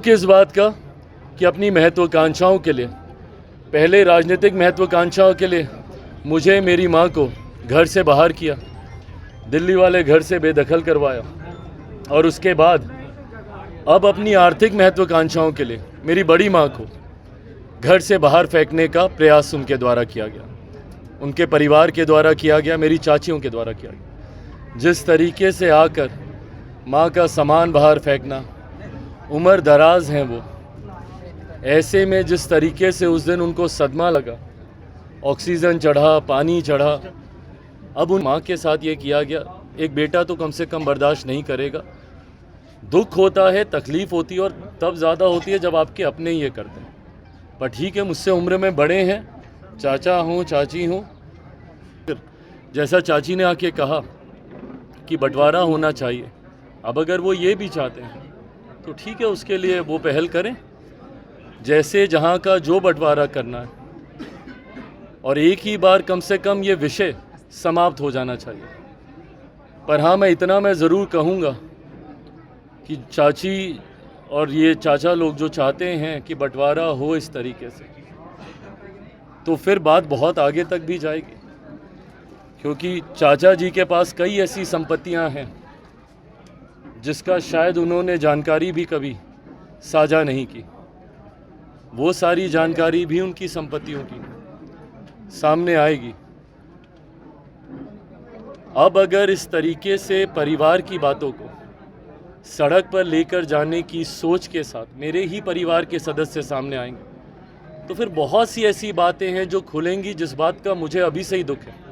दुख इस बात का कि अपनी महत्वाकांक्षाओं के लिए, पहले राजनीतिक महत्वाकांक्षाओं के लिए मुझे मेरी माँ को घर से बाहर किया, दिल्ली वाले घर से बेदखल करवाया, और उसके बाद अब अपनी आर्थिक महत्वाकांक्षाओं के लिए मेरी बड़ी माँ को घर से बाहर फेंकने का प्रयास उनके द्वारा किया गया, उनके परिवार के द्वारा किया गया, मेरी चाचियों के द्वारा किया गया। जिस तरीके से आकर माँ का सामान बाहर फेंकना, उम्र दराज हैं वो, ऐसे में जिस तरीके से उस दिन उनको सदमा लगा, ऑक्सीजन चढ़ा, पानी चढ़ा, अब उन माँ के साथ ये किया गया। एक बेटा तो कम से कम बर्दाश्त नहीं करेगा। दुख होता है, तकलीफ़ होती है, और तब ज़्यादा होती है जब आपके अपने ही ये करते हैं। पर ठीक है, मुझसे उम्र में बड़े हैं, चाचा हूँ, चाची हूँ। जैसा चाची ने आके कहा कि बंटवारा होना चाहिए, अब अगर वो ये भी चाहते हैं तो ठीक है, उसके लिए वो पहल करें, जैसे जहाँ का जो बंटवारा करना है, और एक ही बार कम से कम ये विषय समाप्त हो जाना चाहिए। पर हाँ, मैं ज़रूर कहूँगा कि चाची और ये चाचा लोग जो चाहते हैं कि बंटवारा हो इस तरीके से, तो फिर बात बहुत आगे तक भी जाएगी, क्योंकि चाचा जी के पास कई ऐसी संपत्तियां हैं जिसका शायद उन्होंने जानकारी भी कभी साझा नहीं की। वो सारी जानकारी भी उनकी संपत्तियों की सामने आएगी। अब अगर इस तरीके से परिवार की बातों को सड़क पर लेकर जाने की सोच के साथ मेरे ही परिवार के सदस्य सामने आएंगे, तो फिर बहुत सी ऐसी बातें हैं जो खुलेंगी, जिस बात का मुझे अभी से ही दुख है।